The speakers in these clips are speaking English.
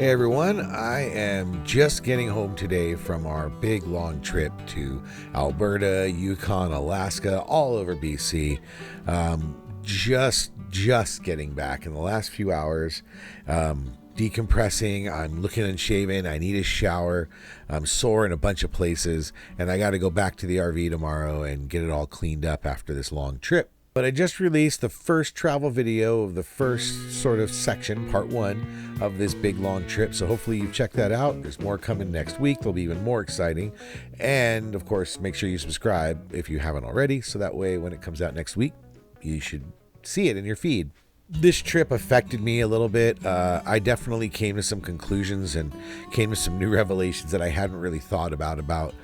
Hey everyone, I am just getting home today from our big long trip to Alberta, Yukon, Alaska, all over BC. Just getting back in the last few hours, decompressing. I'm looking unshaven. I need a shower. I'm sore in a bunch of places, and I got to go back to the RV tomorrow and get it all cleaned up after this long trip. But I just released the first travel video of the first sort of section, part one of this big long trip. So hopefully you check that out. There's more coming next week. They'll be even more exciting. And of course, make sure you subscribe if you haven't already. So that way, when it comes out next week, you should see it in your feed. This trip affected me a little bit. I definitely came to some conclusions and came to some new revelations that I hadn't really thought about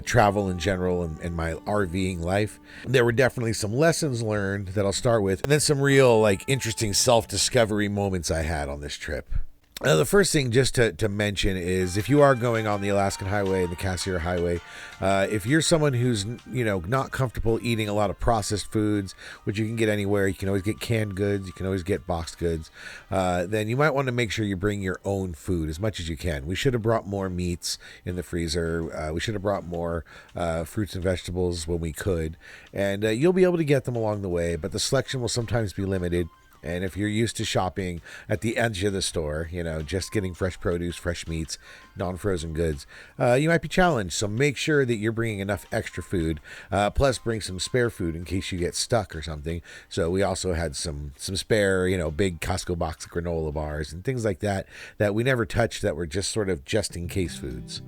travel in general and my RVing life. There were definitely some lessons learned that I'll start with, and then some real interesting self-discovery moments I had on this trip. The first thing just to mention is if you are going on the Alaskan highway and the Cassiar highway, if you're someone who's not comfortable eating a lot of processed foods, which you can get anywhere, you can always get canned goods, you can always get boxed goods, then you might want to make sure you bring your own food as much as you can. We should have brought more meats in the freezer. We should have brought more fruits and vegetables when we could, and you'll be able to get them along the way, but the selection will sometimes be limited. And if you're used to shopping at the edge of the store, just getting fresh produce, fresh meats, non-frozen goods, you might be challenged. So make sure that you're bringing enough extra food, plus bring some spare food in case you get stuck or something. So we also had some spare, big Costco box of granola bars and things like that we never touched, that were just sort of just in case foods.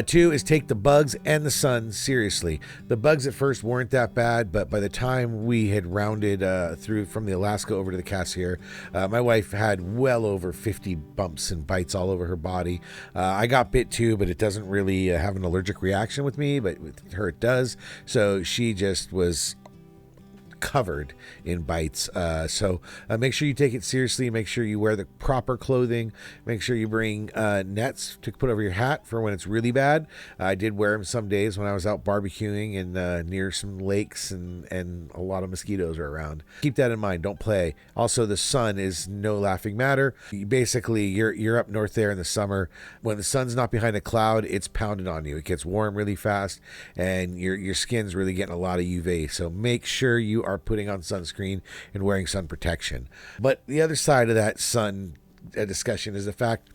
Two is take the bugs and the sun seriously. The bugs at first weren't that bad, but by the time we had rounded through from the Alaska over to the Cassiar, my wife had well over 50 bumps and bites all over her body. I got bit too, but it doesn't really have an allergic reaction with me, but with her it does. So she just was covered in bites. So make sure you take it seriously. Make sure you wear the proper clothing. Make sure you bring nets to put over your hat for when it's really bad. I did wear them some days when I was out barbecuing and near some lakes and a lot of mosquitoes are around. Keep that in mind. Don't play. Also, the sun is no laughing matter. Basically, you're up north there in the summer. When the sun's not behind a cloud, it's pounded on you. It gets warm really fast, and your skin's really getting a lot of UV. So make sure you are putting on sunscreen and wearing sun protection. But the other side of that sun discussion is the fact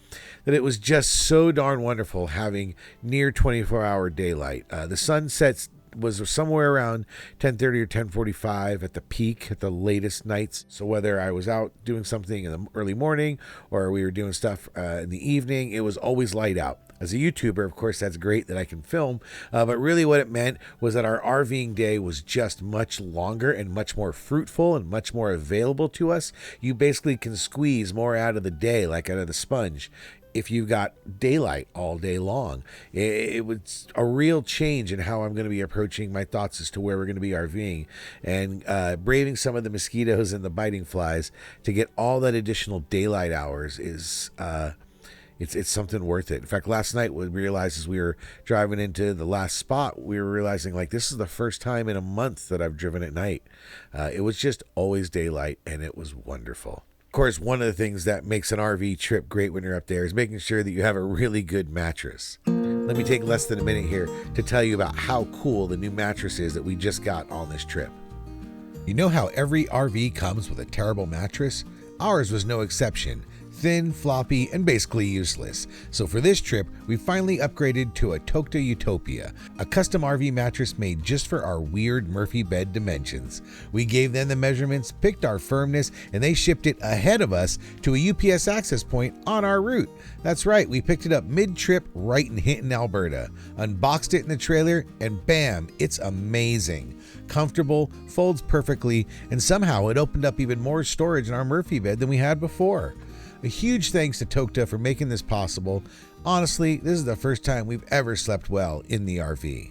that it was just so darn wonderful having near 24-hour daylight. The sun was somewhere around 10:30 or 10:45 at the peak, at the latest nights. So whether I was out doing something in the early morning or we were doing stuff in the evening, it was always light out. As a YouTuber, of course, that's great that I can film, but really what it meant was that our RVing day was just much longer and much more fruitful and much more available to us. You basically can squeeze more out of the day, like out of the sponge, if you've got daylight all day long. It was a real change in how I'm going to be approaching my thoughts as to where we're going to be RVing, and braving some of the mosquitoes and the biting flies to get all that additional daylight hours is it's something worth it. In fact, last night we realized as we were driving into the last spot, we were realizing this is the first time in a month that I've driven at night. It was just always daylight, and it was wonderful. Of course, one of the things that makes an RV trip great when you're up there is making sure that you have a really good mattress. Let me take less than a minute here to tell you about how cool the new mattress is that we just got on this trip. You know how every RV comes with a terrible mattress? Ours was no exception. Thin, floppy, and basically useless. So for this trip, we finally upgraded to a Tokta Utopia, a custom RV mattress made just for our weird Murphy bed dimensions. We gave them the measurements, picked our firmness, and they shipped it ahead of us to a UPS access point on our route. That's right, we picked it up mid-trip right in Hinton, Alberta, unboxed it in the trailer, and bam, it's amazing. Comfortable, folds perfectly, and somehow it opened up even more storage in our Murphy bed than we had before. A huge thanks to Tokta for making this possible. Honestly, this is the first time we've ever slept well in the RV.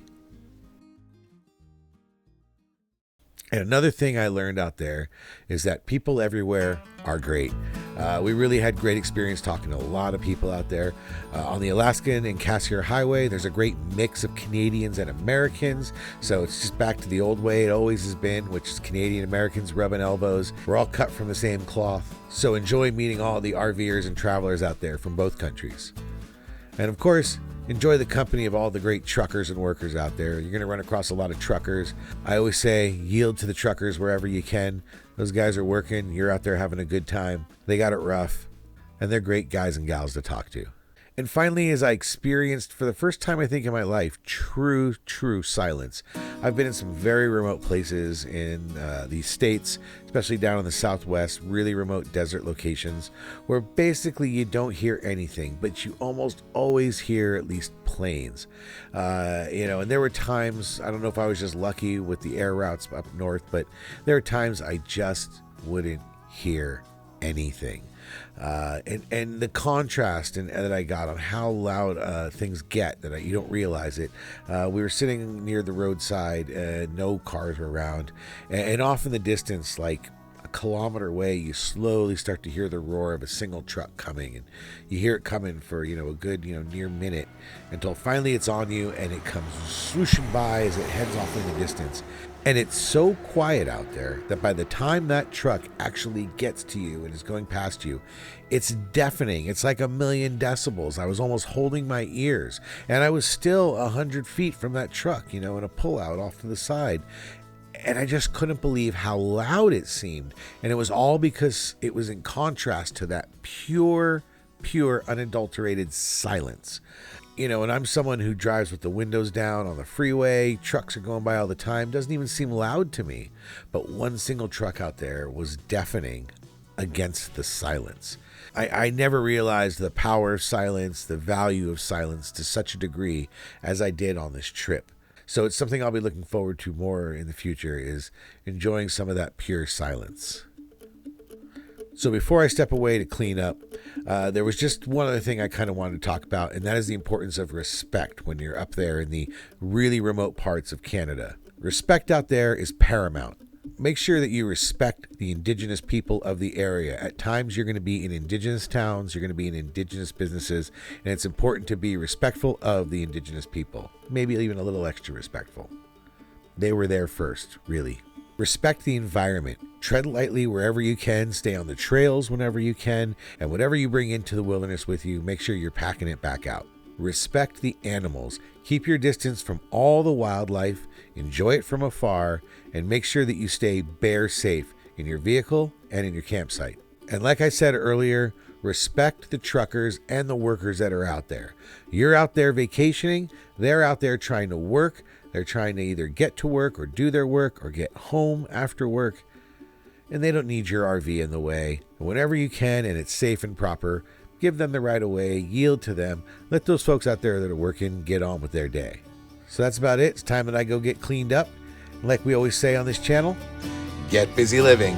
And another thing I learned out there is that people everywhere are great. We really had great experience talking to a lot of people out there. On the Alaskan and Cassiar Highway, there's a great mix of Canadians and Americans. So it's just back to the old way it always has been, which is Canadian Americans rubbing elbows. We're all cut from the same cloth. So enjoy meeting all the RVers and travelers out there from both countries. And of course, enjoy the company of all the great truckers and workers out there. You're going to run across a lot of truckers. I always say yield to the truckers wherever you can. Those guys are working. You're out there having a good time. They got it rough, and they're great guys and gals to talk to. And finally, as I experienced for the first time, I think in my life, true silence. I've been in some very remote places in the States, especially down in the Southwest, really remote desert locations where basically you don't hear anything, but you almost always hear at least planes. And there were times, I don't know if I was just lucky with the air routes up north, but there are times I just wouldn't hear anything. And the contrast that I got on how loud things get, that you don't realize it. We were sitting near the roadside, no cars were around, and off in the distance, like a kilometer away, you slowly start to hear the roar of a single truck coming, and you hear it coming for a good near minute, until finally it's on you and it comes swooshing by as it heads off in the distance. And it's so quiet out there that by the time that truck actually gets to you and is going past you, it's deafening. It's like 1,000,000 decibels. I was almost holding my ears, and I was still 100 feet from that truck, in a pullout off to the side. And I just couldn't believe how loud it seemed. And it was all because it was in contrast to that pure, unadulterated silence. And I'm someone who drives with the windows down on the freeway. Trucks are going by all the time. Doesn't even seem loud to me. But one single truck out there was deafening against the silence. I never realized the power of silence, the value of silence to such a degree as I did on this trip. So it's something I'll be looking forward to more in the future, is enjoying some of that pure silence. So before I step away to clean up, there was just one other thing I kind of wanted to talk about, and that is the importance of respect when you're up there in the really remote parts of Canada. Respect out there is paramount. Make sure that you respect the Indigenous people of the area. At times, you're going to be in Indigenous towns, you're going to be in Indigenous businesses, and it's important to be respectful of the Indigenous people. Maybe even a little extra respectful. They were there first, really. Respect the environment. Tread lightly wherever you can. Stay on the trails whenever you can. And whatever you bring into the wilderness with you, make sure you're packing it back out. Respect the animals. Keep your distance from all the wildlife. Enjoy it from afar. And make sure that you stay bear safe in your vehicle and in your campsite. And like I said earlier, respect the truckers and the workers that are out there. You're out there vacationing. They're out there trying to work. They're trying to either get to work or do their work or get home after work. And they don't need your RV in the way. And whenever you can and it's safe and proper, give them the right of way, yield to them. Let those folks out there that are working get on with their day. So that's about it. It's time that I go get cleaned up. Like we always say on this channel, get busy living.